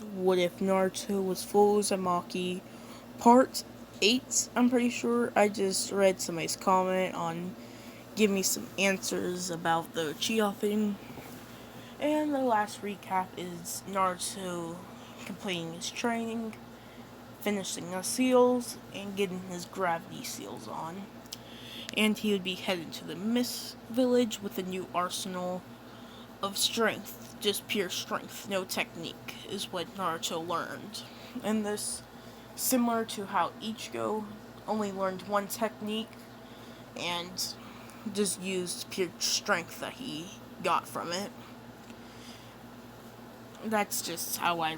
is What If Naruto Was Full Uzumaki Part 8, I'm pretty sure. I just read somebody's comment on give me some answers about the Uchiha thing. And the last recap is Naruto completing his training, finishing his seals, and getting his gravity seals on. And he would be headed to the Mist Village with a new arsenal of strength, just pure strength, no technique, is what Naruto learned. And this, similar to how Ichigo only learned one technique and just used pure strength that he got from it. That's just how I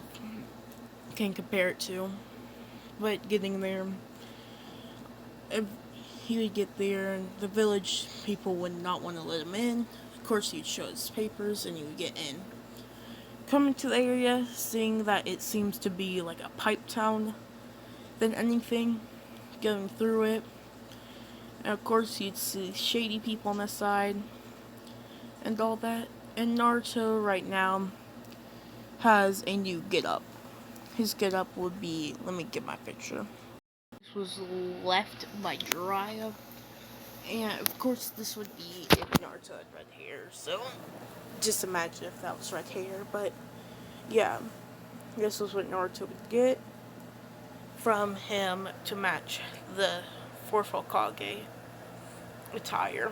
can compare it to. But getting there, if he would get there, and the village people would not want to let him in. Of course, he'd show his papers and he would get in. Coming to the area, seeing that it seems to be like a pipe town than anything, going through it. And of course, you'd see shady people on the side and all that. And Naruto right now has a new get up. His get up would be, let me get my picture. This was left by Jiraiya. And of course, this would be if Naruto had red hair. So just imagine if that was red hair. But yeah, this was what Naruto would get from him to match the fourth Hokage attire.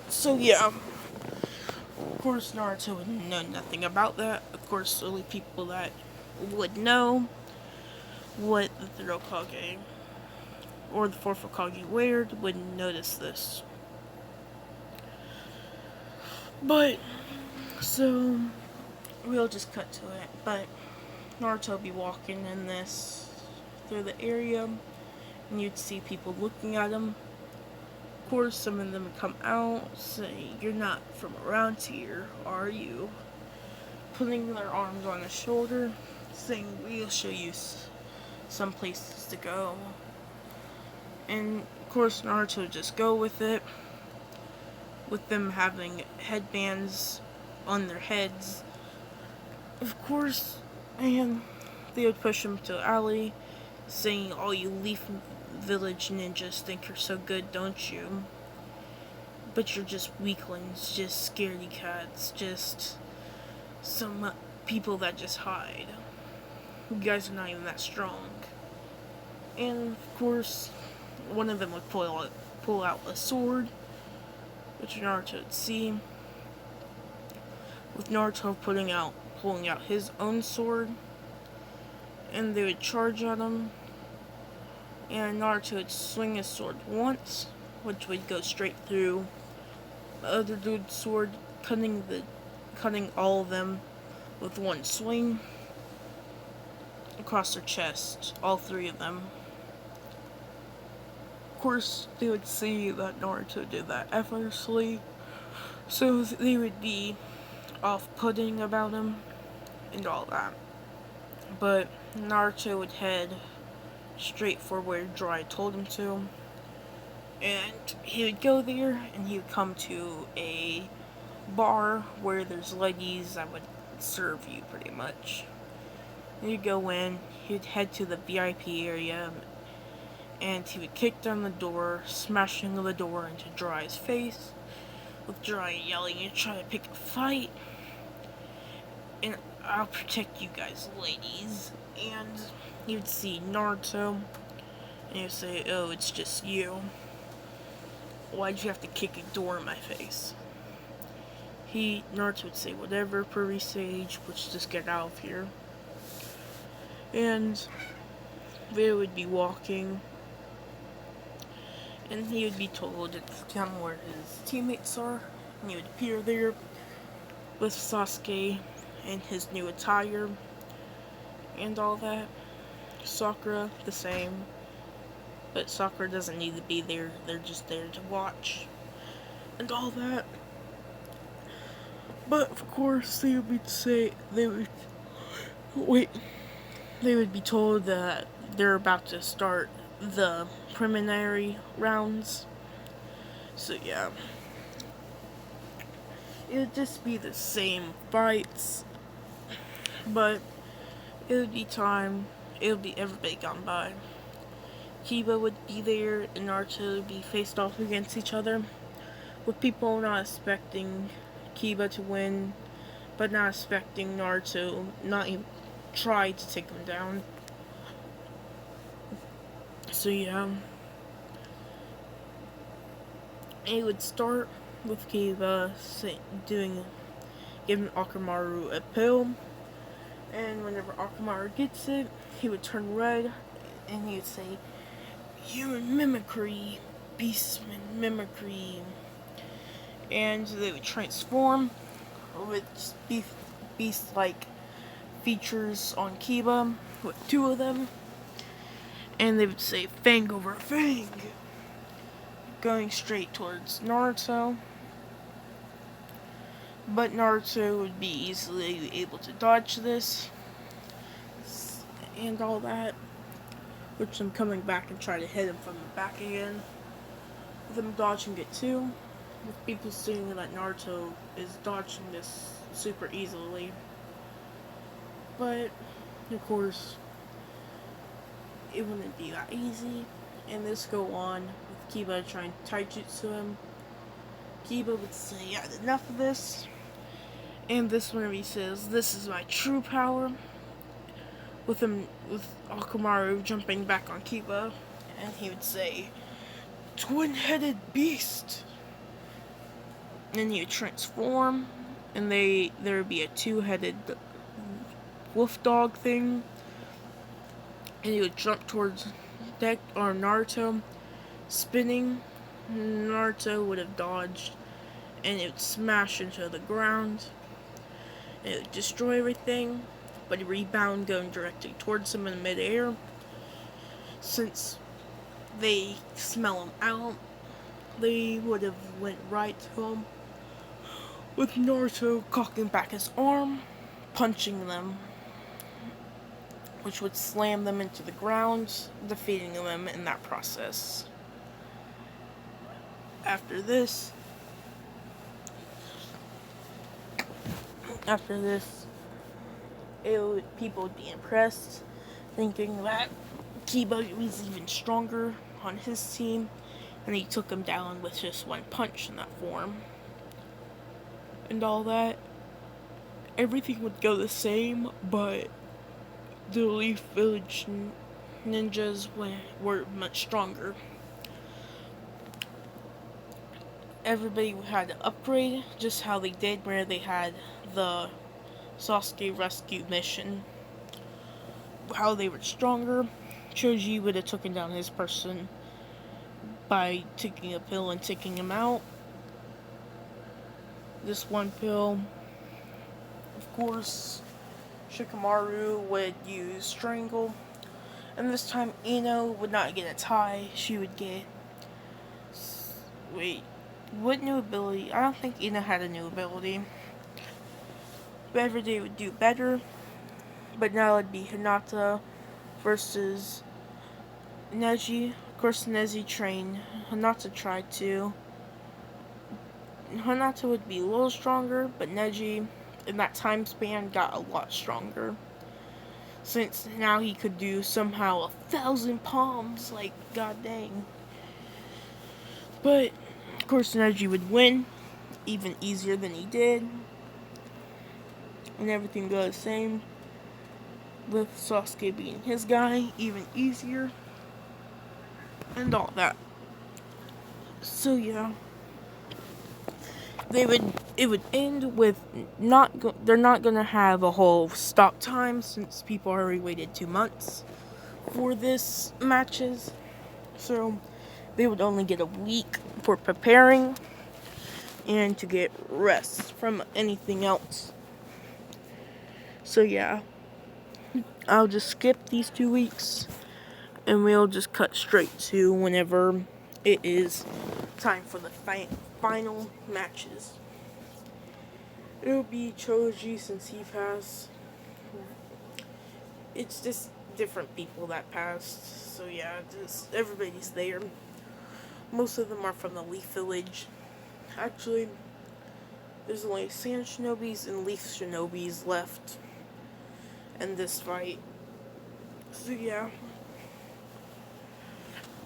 So yeah, of course Naruto would know nothing about that. Of course, the only people that would know what the third Hokage or the fourth Hokage weared would notice this. But so we'll just cut to it. But Naruto would be walking in this through the area, and you'd see people looking at him. Of course, some of them would come out, say, "You're not from around here, are you?" Putting their arms on his shoulder, saying, "We'll show you some places to go." And of course, Naruto would just go with it, with them having headbands on their heads. Of course, and they would push him to an alley, saying, "All you Leaf Village ninjas think you're so good, don't you? But you're just weaklings, just scaredy cats, just some people that just hide. You guys are not even that strong." And of course, one of them would pull out a sword, which Naruto would see, with Naruto pulling out his own sword, and they would charge at him, and Naruto would swing his sword once, which would go straight through the other dude's sword, cutting all of them with one swing across their chest, all three of them. Of course, they would see that Naruto did that effortlessly, so they would be off-putting about him and all that. But Naruto would head straight for where Jiraiya told him to, and he would go there, and he would come to a bar where there's ladies that would serve you, pretty much. He'd go in, he'd head to the VIP area, and he would kick down the door, smashing the door into Jiraiya's face, with Jiraiya yelling, "You're trying to pick a fight, and I'll protect you guys, ladies." And you'd see Naruto, and he'd say, "Oh, it's just you. Why'd you have to kick a door in my face?" Naruto would say, "Whatever, Prairie Sage, let's just get out of here." And they would be walking, and he would be told it's town where his teammates are, and he would appear there with Sasuke in his new attire and all that. Sakura, the same, but Sakura doesn't need to be there, they're just there to watch and all that. But of course, they would be told that they're about to start the preliminary rounds. So yeah, it would just be the same fights, but It would be time. It would be everybody gone by. Kiba would be there, and Naruto would be faced off against each other, with people not expecting Kiba to win, but not expecting Naruto not even try to take him down. So yeah, it would start with Kiba giving Akamaru a pill, and whenever Akamaru gets it, he would turn red, and he would say, "Human mimicry, beastman mimicry," and they would transform with beast-like features on Kiba, with two of them, and they would say "Fang over Fang," going straight towards Naruto. But Naruto would be easily able to dodge this and all that, which I'm coming back and try to hit him from the back again. With him dodging it too, with people seeing that Naruto is dodging this super easily. But, of course, it wouldn't be that easy, and this go on with Kiba trying to taijutsu him. Kiba would say, "I had enough of this," and this whenever he says, "This is my true power," with Akamaru jumping back on Kiba, and he would say, "Twin-headed beast," and he would transform, and there would be a two-headed wolf dog thing, and he would jump towards Naruto, spinning. Naruto would have dodged, and it would smash into the ground, and it would destroy everything, but it rebound going directly towards him in midair. Since they smell him out, they would have went right to him, with Naruto cocking back his arm, punching them, which would slam them into the ground, defeating them in that process. After this, people would be impressed, thinking that Kiba was even stronger on his team, and he took him down with just one punch in that form. And all that. Everything would go the same, but the Leaf Village ninjas were much stronger. Everybody had to upgrade, just how they did where they had the Sasuke rescue mission. How they were stronger. Choji would have taken down his person by taking a pill and taking him out. This one pill, of course, Shikamaru would use Strangle, and this time Ino would not get a tie. She would get... what new ability? I don't think Ino had a new ability. But every day would do better, but now it'd be Hinata versus Neji. Of course, Neji trained. Hinata tried to. Hinata would be a little stronger, but Neji, in that time span, got a lot stronger. Since now he could do somehow 1,000 palms, like, god dang. But, of course, Neji would win, even easier than he did. And everything goes the same, with Sasuke being his guy, even easier. And all that. So, yeah. It would end with they're not gonna have a whole stop time since people already waited 2 months for this matches, so they would only get a week for preparing and to get rest from anything else. So yeah, I'll just skip these 2 weeks and we'll just cut straight to whenever it is time for the final matches. It'll be Choji since he passed. It's just different people that passed. So yeah, just everybody's there. Most of them are from the Leaf Village. Actually, there's only Sand Shinobis and Leaf Shinobis left. in this fight. So yeah,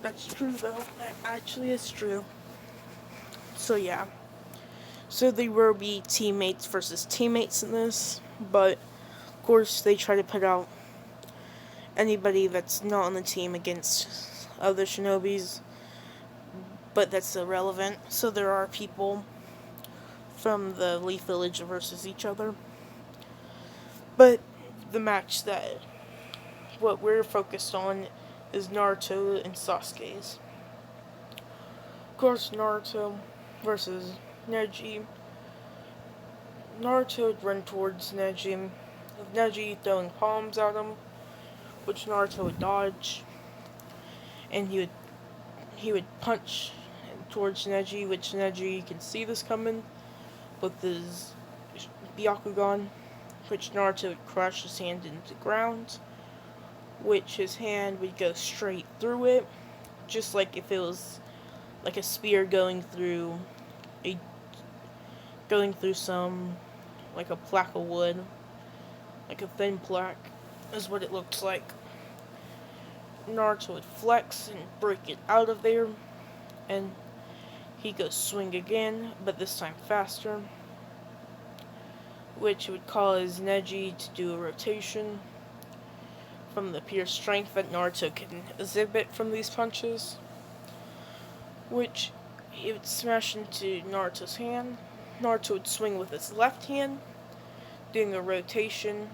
that's true though. That actually is true. So yeah. So they will be teammates versus teammates in this, but of course they try to put out anybody that's not on the team against other shinobis, but that's irrelevant. So there are people from the Leaf Village versus each other. But the match that what we're focused on is Naruto and Sasuke's. Of course, Naruto versus Neji. Naruto would run towards Neji, with Neji throwing palms at him, which Naruto would dodge, and he would punch towards Neji, which Neji can see this coming with his Byakugan, which Naruto would crush his hand into the ground, which his hand would go straight through it, just like if it was like a spear a going through some like a plaque of wood, like a thin plaque, is what it looks like. Naruto would flex and break it out of there, and he goes swing again, but this time faster, which would cause Neji to do a rotation from the pure strength that Naruto can exhibit from these punches, which he would smash into Naruto's hand. Naruto would swing with his left hand, doing a rotation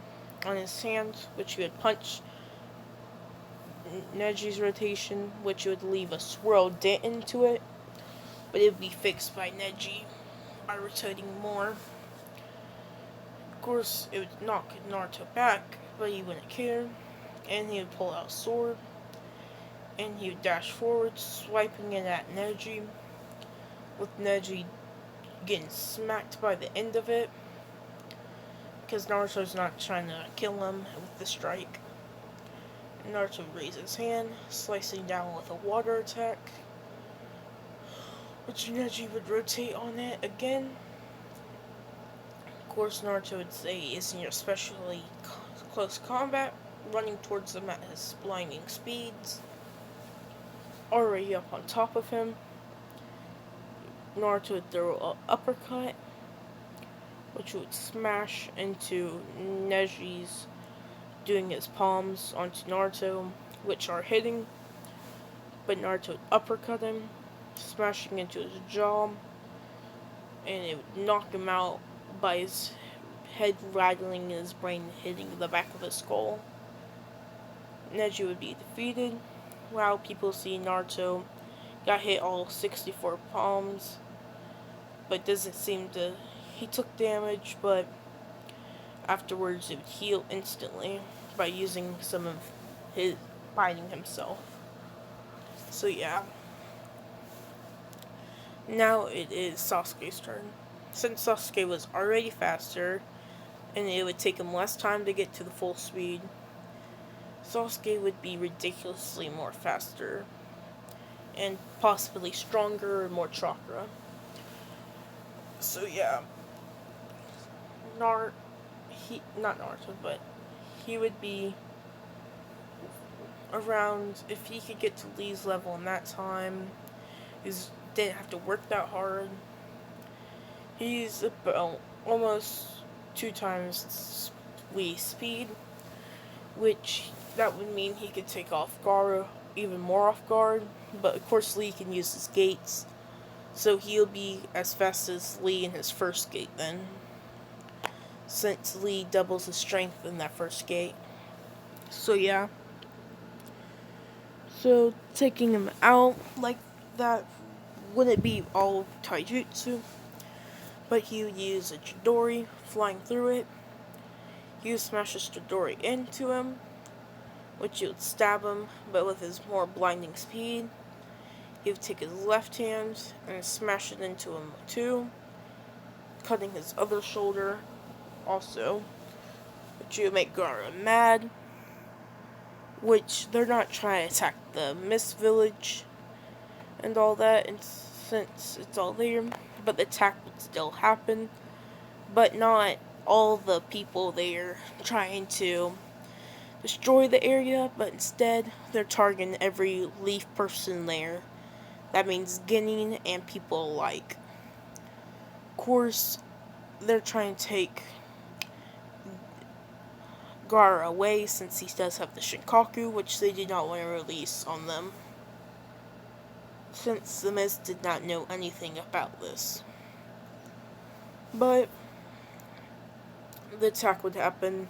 on his hand, which he would punch Neji's rotation, which would leave a swirl dent into it, but it would be fixed by Neji by rotating more. Of course, it would knock Naruto back, but he wouldn't care, and he would pull out a sword, and he would dash forward, swiping it at Neji, with Neji getting smacked by the end of it, because Naruto's not trying to kill him with the strike. Naruto raises his hand, slicing down with a water attack, which Neji would rotate on it again. Of course, Naruto would say, "Isn't your especially close combat?" running towards them at his blinding speeds. Already up on top of him, Naruto would throw an uppercut, which would smash into Neji's, doing his palms onto Naruto, which are hitting, but Naruto would uppercut him, smashing into his jaw, and it would knock him out by his head rattling and his brain hitting the back of his skull. Neji would be defeated, while people see Naruto got hit all 64 palms, but doesn't seem to. He took damage, but afterwards it would heal instantly by using some of his biting himself. So yeah. Now it is Sasuke's turn. Since Sasuke was already faster, and it would take him less time to get to the full speed, Sasuke would be ridiculously more faster, and possibly stronger and more chakra. So yeah. Not Naruto, but he would be around, if he could get to Lee's level in that time, he didn't have to work that hard. He's about almost 2 times Lee's speed, which that would mean he could take off Gaara even more off guard, but of course Lee can use his gates, so he'll be as fast as Lee in his first gate then, since Lee doubles his strength in that first gate. So yeah. So taking him out like that wouldn't be all taijutsu, but he would use a Chidori, flying through it. He would smash his Chidori into him, which would stab him, but with his more blinding speed. He would take his left hand and smash it into him too, cutting his other shoulder also, which would make Gaara mad, which they're not trying to attack the Mist Village and all that, and since it's all there, but the attack would still happen, but not all the people there trying to destroy the area, but instead they're targeting every Leaf person there. That means Guinea and people alike. Of course, they're trying to take Gaara away since he does have the Shinkaku, which they did not want to release on them, since the Mist did not know anything about this. But the attack would happen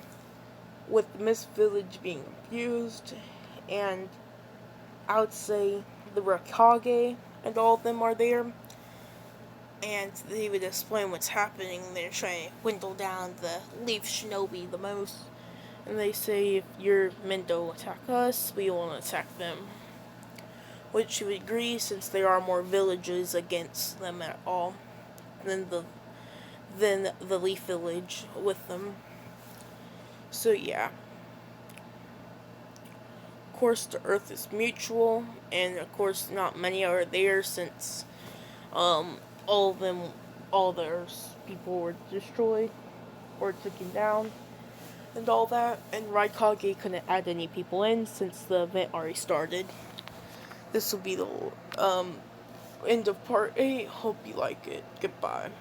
with the Mist Village being abused, and I would say the Raikage and all of them are there, and they would explain what's happening. They're trying to dwindle down the Leaf Shinobi the most, and they say if your men don't attack us, we won't attack them. Which you would agree, since there are more villages against them at all than the Leaf Village with them. So yeah. Of course, the Earth is mutual, and of course, not many are there since all of them, all the Earth's people were destroyed or taken down, and all that. And Raikage couldn't add any people in since the event already started. This will be the end of part 8. Hope you like it. Goodbye.